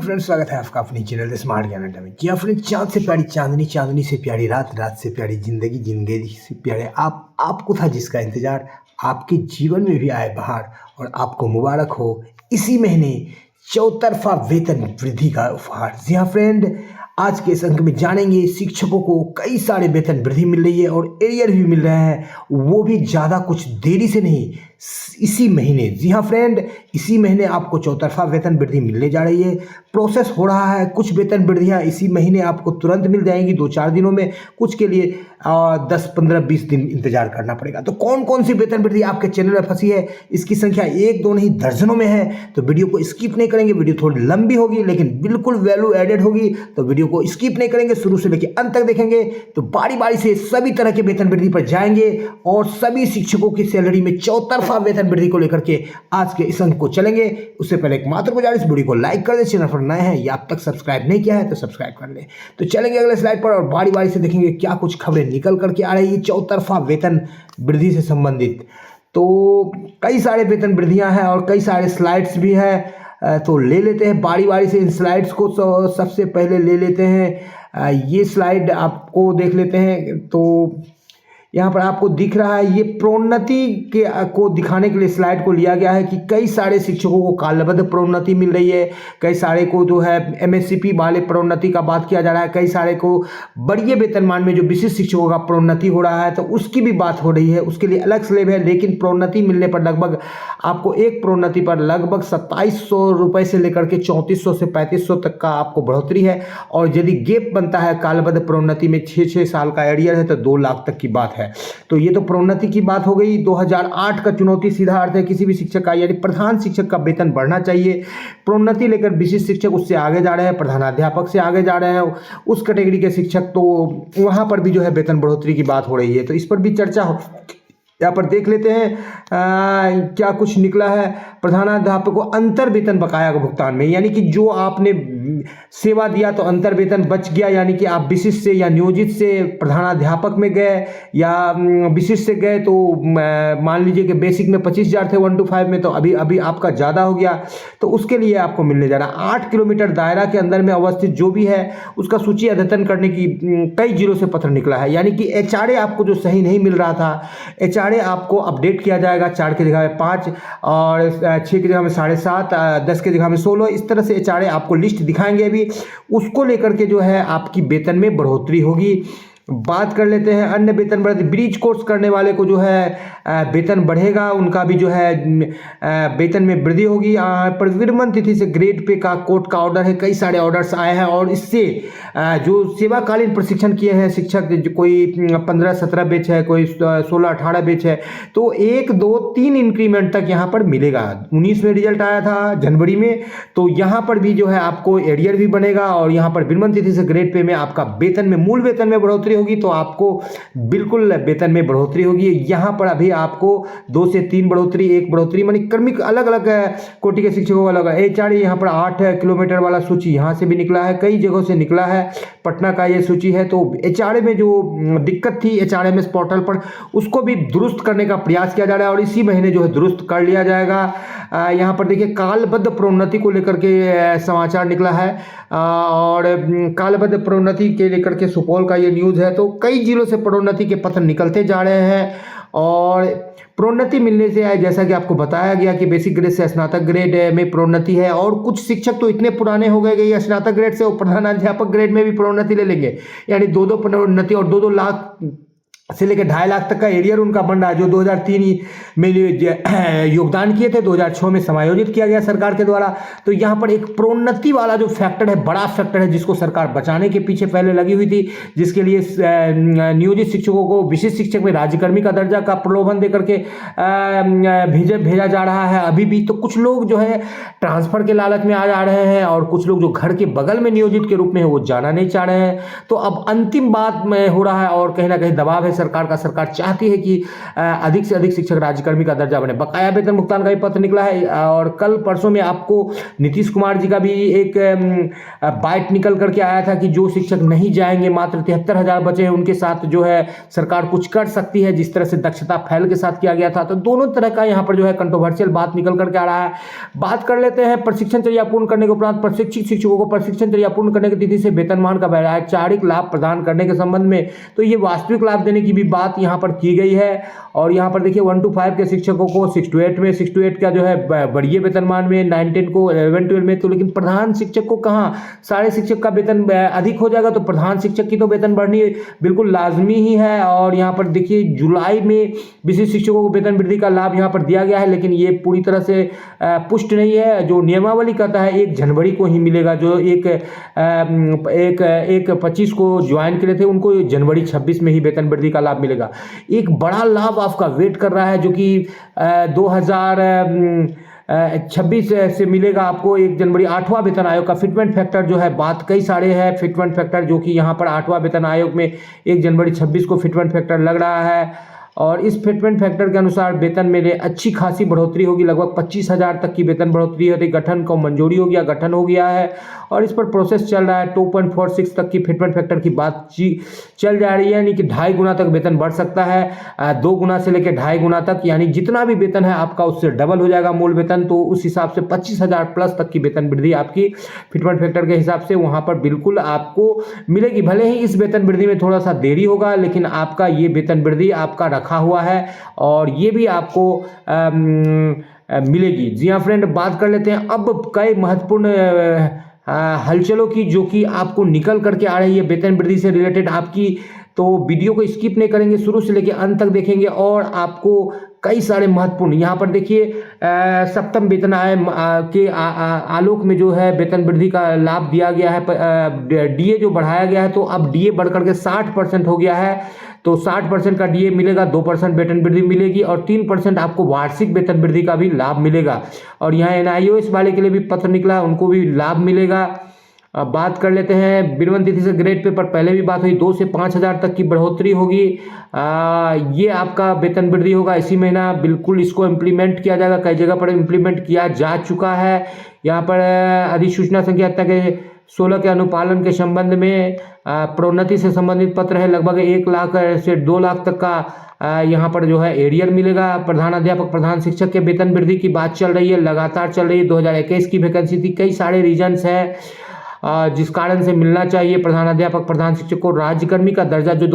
Friends, स्वागत है आपका अपनी चैनल स्मार्ट ज्ञान अड्डा में। जी हाँ फ्रेंड्स, चांद से प्यारी चांदनी, चांदनी से प्यारी रात, रात से प्यारी जिंदगी, जिंदगी से प्यारे आपको था जिसका इंतजार, आपके जीवन में भी आए बहार और आपको मुबारक हो इसी महीने चौतरफा वेतन वृद्धि का उपहार। जी हाँ फ्रेंड, आज के इस अंक में जानेंगे शिक्षकों को कई सारे वेतन वृद्धि मिल रही है और एरियर भी मिल रहे हैं, वो भी ज़्यादा कुछ देरी से नहीं, इसी महीने। जी हाँ फ्रेंड, इसी महीने आपको चौतरफा वेतन वृद्धि मिलने जा रही है। प्रोसेस हो रहा है, कुछ वेतन वृद्धियाँ इसी महीने आपको तुरंत मिल जाएंगी 2-4 दिनों में, कुछ के लिए 10, 15, 20 दिन इंतजार करना पड़ेगा। तो कौन कौन सी वेतन वृद्धि आपके चैनल में फंसी है, इसकी संख्या 1-2 नहीं दर्जनों में है। तो वीडियो को स्किप नहीं करेंगे, वीडियो थोड़ी लंबी होगी लेकिन बिल्कुल वैल्यू एडेड होगी, तो वीडियो को स्किप नहीं करेंगे, शुरू से लेकर अंत तक देखेंगे तो बारी बारी से सभी तरह के वेतन वृद्धि पर जाएंगे और सभी शिक्षकों की सैलरी में चौतरफा वेतन वृद्धि को लेकर के आज के इस अंक को चलेंगे। उससे पहले एक मात्र गुजारिश, वीडियो को लाइक कर दे, चैनल पर नए हैं या अब तक सब्सक्राइब नहीं किया है तो सब्सक्राइब कर ले। तो चलेंगे अगले स्लाइड पर और बारी बारी से देखेंगे क्या कुछ खबरें निकल करके आ रही है चौतरफा वेतन वृद्धि से संबंधित। तो कई सारे वेतन वृद्धियां हैं और कई सारे स्लाइड्स भी हैं, तो ले लेते हैं बारी बारी से इन स्लाइड्स को। सबसे पहले ले लेते हैं ये स्लाइड, आपको देख लेते हैं। तो यहाँ पर आपको दिख रहा है, ये प्रोन्नति को दिखाने के लिए स्लाइड को लिया गया है कि कई सारे शिक्षकों को कालबद्ध प्रोन्नति मिल रही है, कई सारे को जो है एमएससीपी वाले प्रोन्नति का बात किया जा रहा है, कई सारे को बढ़िए वेतनमान में जो विशिष्ट शिक्षकों का प्रोन्नति हो रहा है तो उसकी भी बात हो रही है, उसके लिए अलग स्लेब है। लेकिन प्रोन्नति मिलने पर लगभग आपको एक प्रोन्नति पर लगभग 2700 रुपये से लेकर के 3400 से 3500 तक का आपको बढ़ोतरी है। और यदि गेप बनता है कालबद्ध प्रोन्नति में 6 साल का एरियर है तो 2 लाख तक की बात है। तो ये तो प्रोन्नति की बात हो गई। 2008 का चुनौती सीधा अर्थ है किसी भी शिक्षक का, यानी प्रधान शिक्षक का वेतन बढ़ना चाहिए। प्रोन्नति लेकर विशिष्ट शिक्षक उससे आगे जा रहे हैं, प्रधानाध्यापक से आगे जा रहे हैं, उस कैटेगरी के शिक्षक, तो वहां पर भी जो है वेतन बढ़ोतरी की बात हो रही है। तो इस पर भी चर्चा हो, यहाँ पर देख लेते हैं क्या कुछ निकला है। प्रधानाध्यापक को अंतर वेतन बकाया का भुगतान में, यानी कि जो आपने सेवा दिया तो अंतर वेतन बच गया, यानी कि आप विशिष्ट से या नियोजित से प्रधानाध्यापक में गए या विशिष्ट से गए तो मान लीजिए कि बेसिक में 25,000 थे 1 to 5 में, तो अभी आपका ज़्यादा हो गया, तो उसके लिए आपको मिलने जा रहा 8 किलोमीटर दायरा के अंदर में अवस्थित जो भी है उसका सूची अद्यतन करने की कई जिलों से पत्र निकला है। यानी कि एचआरए आपको जो सही नहीं मिल रहा था, एचआरए आपको अपडेट किया जाएगा, 4 की जगह में 5 और 6 की जगह में 7.5, 10 की जगह में 16, इस तरह से एचआरए आपको लिस्ट दिखाएंगे अभी, उसको लेकर के जो है आपकी वेतन में बढ़ोतरी होगी। बात कर लेते हैं अन्य वेतन बढ़ोतरी। ब्रिज कोर्स करने वाले को जो है वेतन बढ़ेगा, उनका भी जो है वेतन में वृद्धि होगी। परिविर्मन तिथि से ग्रेड पे का कोर्ट का ऑर्डर है, कई सारे ऑर्डर्स आए हैं और इससे जो सेवाकालीन प्रशिक्षण किए हैं शिक्षक, कोई 15-17 बैच है, कोई 16-18 बैच है, तो 1, 2, 3 इंक्रीमेंट तक यहाँ पर मिलेगा। 19 में रिजल्ट आया था जनवरी में, तो यहाँ पर भी जो है आपको एरियर भी बनेगा और यहाँ पर विर्मन तिथि से ग्रेड पे में आपका वेतन में, मूल वेतन में बढ़ोतरी होगी, तो आपको बिल्कुल वेतन में बढ़ोतरी होगी। यहाँ पर अभी आपको 2 से 3 बढ़ोतरी, 1 बढ़ोतरी, मानी क्रमिक अलग अलग कोटि के शिक्षकों का अलग है। एचआरए यहाँ पर 8 किलोमीटर वाला सूची यहाँ से भी निकला है, कई जगहों से निकला है, पटना का ये सूची है। तो एचआरए में जो दिक्कत थी एचआरएमएस पोर्टल पर, उसको भी दुरुस्त करने का प्रयास किया जा रहा है और इसी महीने जो है दुरुस्त कर लिया जाएगा। यहाँ पर देखिए कालबद्ध प्रोन्नति को लेकर के समाचार निकला है और कालबद्ध प्रोन्नति के लेकर के सुपौल का ये न्यूज़ है। तो कई जिलों से प्रोन्नति के पत्र निकलते जा रहे हैं और प्रोन्नति मिलने से आए, जैसा कि आपको बताया गया कि बेसिक ग्रेड से स्नातक ग्रेड में प्रोन्नति है और कुछ शिक्षक तो इतने पुराने हो गए कि स्नातक ग्रेड से वो प्रधानाध्यापक ग्रेड में भी प्रोन्नति ले लेंगे, यानी 2-2 प्रोन्नति और 2-2 लाख से लेकर 2.5 लाख तक का एरियर उनका बन रहा है। जो 2003 में योगदान किए थे, 2006 में समायोजित किया गया सरकार के द्वारा। तो यहाँ पर एक प्रोन्नति वाला जो फैक्टर है, बड़ा फैक्टर है, जिसको सरकार बचाने के पीछे पहले लगी हुई थी, जिसके लिए नियोजित शिक्षकों को विशिष्ट शिक्षक में राज्यकर्मी का दर्जा का प्रलोभन देकर के भेजा जा रहा है अभी भी। तो कुछ लोग जो है ट्रांसफर के लालच में आ जा रहे हैं और कुछ लोग जो घर के बगल में नियोजित के रूप में है वो जाना नहीं चाह रहे हैं। तो अब अंतिम बात में हो रहा है और कहीं ना कहीं दबाव है सरकार का। सरकार चाहती है कि अधिक से अधिक शिक्षक राज्यकर्मी का दर्जा बने। बकाया वेतन भुगतान का भी पत्र निकला है और कल परसों में आपको नीतीश कुमार जी का भी एक बाइट निकल करके आया था कि जो शिक्षक नहीं जाएंगे, मात्र 73,000 बचे हैं, उनके साथ जो है सरकार कुछ कर सकती है, जिस तरह से दक्षता फैल के साथ किया गया था। तो दोनों तरह का यहाँ पर जो है कंट्रोवर्शियल बात निकल करके आ रहा है। बात कर लेते हैं प्रशिक्षण चर्या पूर्ण करने के उपरांत प्रशिक्षित शिक्षकों को प्रशिक्षण चर्या पूर्ण करने की तिथि से वेतनमान का वैचारिक लाभ प्रदान करने के संबंध में तो ये वास्तविक लाभ देने की भी बात यहाँ पर की गई है। और यहाँ पर देखिए 1 to 5 के शिक्षकों को 6 to 8 में, 6 to 8 का जो है बढ़िए वेतनमान में, 9-10 को 11-12 में। तो लेकिन प्रधान शिक्षक को कहाँ, सारे शिक्षक का वेतन अधिक हो जाएगा, तो प्रधान शिक्षक की तो वेतन बढ़नी बिल्कुल लाजमी ही है। और यहाँ पर देखिए जुलाई में विशिष्ट शिक्षकों को वेतन वृद्धि का लाभ यहाँ पर दिया गया है, लेकिन ये पूरी तरह से पुष्ट नहीं है। जो नियमावली कहता है 1 जनवरी को ही मिलेगा। जो एक 25 को ज्वाइन करे थे उनको जनवरी 26 में ही वेतन वृद्धि का लाभ मिलेगा। एक बड़ा लाभ आपका वेट कर रहा है जो कि 2026 से मिलेगा आपको 1 जनवरी। 8वां वेतन आयोग का फिटमेंट फैक्टर जो है, बात कई सारे है फिटमेंट फैक्टर, जो कि यहाँ पर 8वां वेतन आयोग में 1 जनवरी 26 को फिटमेंट फैक्टर लग रहा है। और इस फिटमेंट फैक्टर के अनुसार वेतन में अच्छी खासी बढ़ोतरी होगी, लगभग 25,000 तक की वेतन बढ़ोतरी होती। गठन को मंजूरी हो गया, गठन हो गया है और इस पर प्रोसेस चल रहा है। 2.46 तक की फिटमेंट फैक्टर की बात चल जा रही है, यानी कि 2.5 गुना तक वेतन बढ़ सकता है, 2 गुना से लेकर 2.5 गुना तक, यानी जितना भी वेतन है आपका उससे डबल हो जाएगा मूल वेतन। तो उस हिसाब से 25,000 प्लस तक की वेतन वृद्धि आपकी फिटमेंट फैक्टर के हिसाब से वहां पर बिल्कुल आपको मिलेगी। भले ही इस वेतन वृद्धि में थोड़ा सा देरी होगा, लेकिन आपका ये वेतन वृद्धि आपका रखा हुआ है और ये भी आपको मिलेगी। जी हाँ फ्रेंड, बात कर लेते हैं अब कई महत्वपूर्ण हलचलों की, जो कि आपको निकल करके आ रही है वेतन वृद्धि से रिलेटेड आपकी। तो वीडियो को स्किप नहीं करेंगे, शुरू से लेकर अंत तक देखेंगे और आपको कई सारे महत्वपूर्ण, यहाँ पर देखिए 7वें वेतन आयोग के आलोक में जो है वेतन वृद्धि का लाभ दिया गया है। डीए जो बढ़ाया गया है, तो अब डीए बढ़कर के 60% हो गया है। तो 60% का डीए मिलेगा, 2% वेतन वृद्धि मिलेगी और 3% आपको वार्षिक वेतन वृद्धि का भी लाभ मिलेगा। और यहाँ एनआईओएस वाले के लिए भी पत्र निकला, उनको भी लाभ मिलेगा। अब बात कर लेते हैं विनिमय तिथि से ग्रेड पे पर पहले भी बात हुई, 2 से 5,000 तक की बढ़ोतरी होगी। ये आपका वेतन वृद्धि होगा इसी महीना, बिल्कुल इसको इम्प्लीमेंट किया जाएगा, कई जगह पर इम्प्लीमेंट किया जा चुका है। यहाँ पर अधिसूचना संख्या 16 के अनुपालन के संबंध में प्रोन्नति से संबंधित पत्र है। लगभग 1 लाख से 2 लाख तक का यहाँ पर जो है एरियर मिलेगा। प्रधानाध्यापक प्रधान शिक्षक के वेतन वृद्धि की बात चल रही है, लगातार चल रही है। 2021 की वैकेंसी थी, कई सारे रीजन्स हैं जिस कारण से मिलना चाहिए प्रधानाध्यापक प्रधान शिक्षक को राज्यकर्मी का दर्जा, जो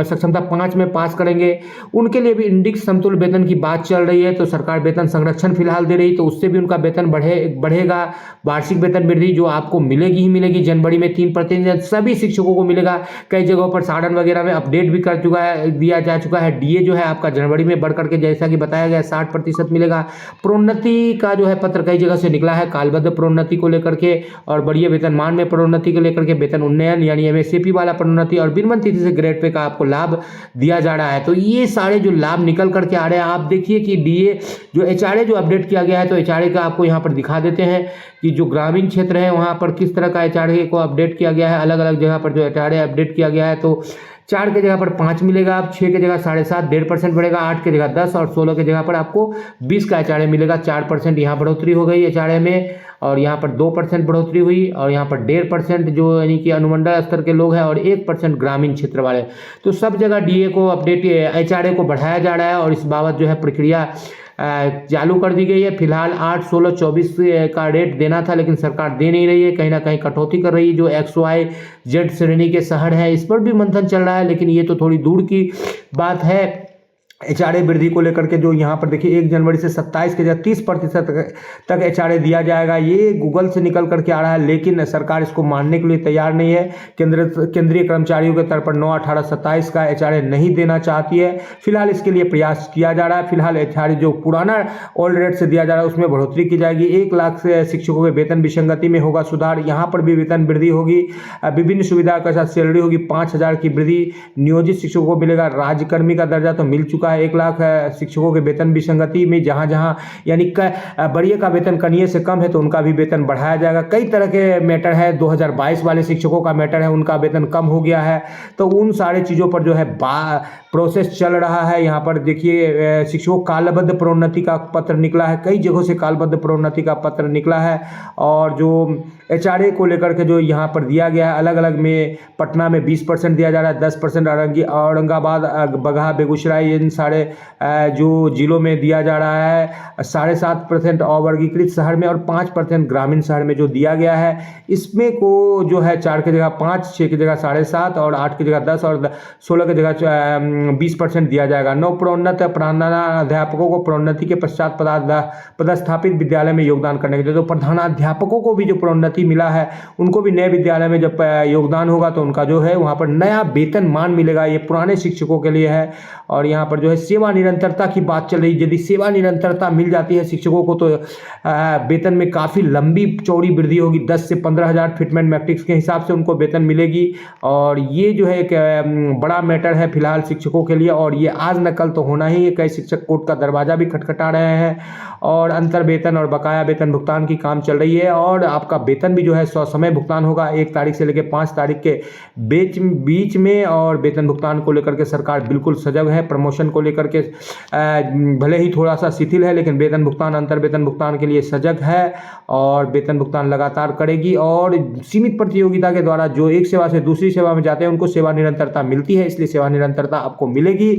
सक्षमता 5 में पास करेंगे उनके लिए भी इंडेक्स समतुल्य वेतन की बात चल रही है। तो सरकार वेतन संरक्षण फिलहाल दे रही, तो उससे भी उनका वेतन बढ़ेगा। वार्षिक वेतन वृद्धि जो आपको मिलेगी ही मिलेगी, जनवरी में 3% सभी शिक्षकों को मिलेगा। कई जगहों पर साधन वगैरह में अपडेट भी कर चुका है, दिया जा चुका है। डीए जो है आपका जनवरी में बढ़ करके जैसा कि बताया गया 60% मिलेगा। प्रोन्नति का जो है पत्र कई जगह से निकला है, कालबद्ध प्रोन्नति को लेकर के और बढ़िया वेतनमान में प्रोन्नति को लेकर के वेतन उन्नयन यानी एमएसएपी वाला प्रोन्नति और विनिमय तिथि से ग्रेड पे का आपको लाभ दिया जा रहा है। तो ये सारे जो लाभ निकल करके आ रहे हैं, आप देखिए कि डीए जो एचआरए जो अपडेट किया गया है, तो एचआरए का आपको यहाँ पर दिखा देते हैं कि जो ग्रामीण क्षेत्र है वहाँ पर किस तरह का एचआरए को अपडेट किया गया है। अलग अलग जगह पर जो एचआरए अपडेट किया गया है, तो 4 की जगह पर 5 मिलेगा, अब 6 की जगह 7.5, 1.5% बढ़ेगा, 8 की जगह 10 और 16 की जगह पर आपको 20 का एचआरए मिलेगा। 4% यहाँ बढ़ोतरी हो गई एचआरए में और यहाँ पर 2% बढ़ोतरी हुई और यहाँ पर 1.5% जो यानी कि अनुमंडल स्तर के लोग हैं और 1% ग्रामीण क्षेत्र वाले। तो सब जगह डीए को अपडेट एचआरए को बढ़ाया जा रहा है और इस बाबत जो है प्रक्रिया चालू कर दी गई है। फिलहाल 8, 16, 24 का रेट देना था, लेकिन सरकार दे नहीं रही है, कहीं ना कहीं कटौती कर रही है। जो XYZ श्रेणी के शहर हैं इस पर भी मंथन चल रहा है, लेकिन ये तो थोड़ी दूर की बात है। एचआरए वृद्धि को लेकर के जो यहाँ पर देखिए 1 जनवरी से 27 के जगह 30% तक एचआरए दिया जाएगा। ये गूगल से निकल करके आ रहा है, लेकिन सरकार इसको मानने के लिए तैयार नहीं है। केंद्रीय कर्मचारियों के तौर पर 9, 18, 27 का एचआरए नहीं देना चाहती है। फिलहाल इसके लिए प्रयास किया जा रहा है। फिलहाल एचआरए जो पुराना ओल्ड रेट से दिया जा रहा है उसमें बढ़ोतरी की जाएगी। 1 लाख से शिक्षकों के वेतन विसंगति में होगा सुधार, यहाँ पर भी वेतन वृद्धि होगी। विभिन्न सुविधा के साथ सैलरी होगी। 5,000 की वृद्धि नियोजित शिक्षकों को मिलेगा। राज्यकर्मी का दर्जा तो मिल चुका चुका है। 1 लाख शिक्षकों के वेतन विसंगति में जहाँ यानी बढ़िया का वेतन कनिये से कम है तो उनका भी वेतन बढ़ाया जाएगा। कई तरह के मैटर है, 2022 वाले शिक्षकों का मैटर है, उनका वेतन कम हो गया है। तो उन सारे चीज़ों पर जो है प्रोसेस चल रहा है। यहाँ पर देखिए शिक्षकों कालबद्ध प्रोन्नति का पत्र निकला है, कई जगहों से कालबद्ध प्रोन्नति का पत्र निकला है। और जो HRA को लेकर के जो यहाँ पर दिया गया है, अलग अलग में पटना में 20% दिया जा रहा है, 10% औरंगाबाद, बगहा, बेगूसराय, इन सारे जो जिलों में दिया जा रहा है। 7.5% अवर्गीकृत शहर में और 5% ग्रामीण शहर में जो दिया गया है, इसमें को जो है 4 की जगह 5, 6 की जगह 7.5 और 8 की जगह 10 और 16 की जगह 20% दिया जाएगा। नव प्रोन्नत प्रधानाध्यापकों को प्रोन्नति के पश्चात पदस्थापित विद्यालय में योगदान करने के लिए, तो प्रधानाध्यापकों को भी जो प्रोन्नति मिला है उनको भी नए विद्यालय में जब योगदान होगा तो उनका जो है वहाँ पर नया वेतनमान मिलेगा। ये पुराने शिक्षकों के लिए है। और यहाँ पर जो है सेवा निरंतरता की बात चल रही है। यदि सेवा निरंतरता मिल जाती है शिक्षकों को तो वेतन में काफ़ी लंबी चौड़ी वृद्धि होगी। 10 से 15,000 फिटमेंट मैट्रिक्स के हिसाब से उनको वेतन मिलेगी। और ये जो है एक बड़ा मैटर है फिलहाल शिक्षकों के लिए, और ये आज न कल तो होना ही है। कई शिक्षक कोर्ट का दरवाजा भी खटखटा रहे हैं और अंतर वेतन और बकाया वेतन भुगतान की काम चल रही है। और आपका वेतन भी जो है समय भुगतान होगा 1 तारीख से लेकर 5 तारीख के बीच में। और वेतन भुगतान को लेकर के सरकार बिल्कुल सजग है। प्रमोशन को लेकर के भले ही थोड़ा सा शिथिल है, लेकिन वेतन भुगतान, अंतर वेतन भुगतान के लिए सजग है और वेतन भुगतान लगातार करेगी। और सीमित प्रतियोगिता के द्वारा जो एक सेवा से दूसरी सेवा में जाते हैं उनको सेवा निरंतरता मिलती है, इसलिए सेवा निरंतरता आपको मिलेगी।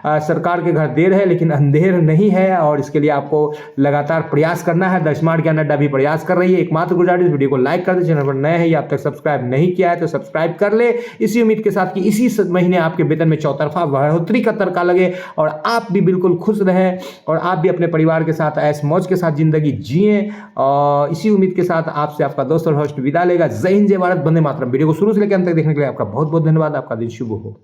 सरकार के घर देर है लेकिन अंधेर नहीं है, और इसके लिए आपको लगातार प्रयास करना है। द स्मार्ट ज्ञान अड्डा भी प्रयास कर रही है। एकमात्र गुजारिश, वीडियो को लाइक कर दे, चैनल पर नए हैं या अब तक सब्सक्राइब नहीं किया है तो सब्सक्राइब कर ले, इसी उम्मीद के साथ कि इसी महीने आपके वेतन में चौतरफा बढ़ोतरी का तड़का लगे और आप भी बिल्कुल खुश रहें और आप भी अपने परिवार के साथ ऐश मौज के साथ जिंदगी जिएं। और इसी उम्मीद के साथ आपसे आपका दोस्त और होस्ट विदा लेगा। जय हिंद, जय भारत, वंदे मातरम। वीडियो को शुरू से लेकर अंत तक देखने के लिए आपका बहुत बहुत धन्यवाद। आपका दिन शुभ हो।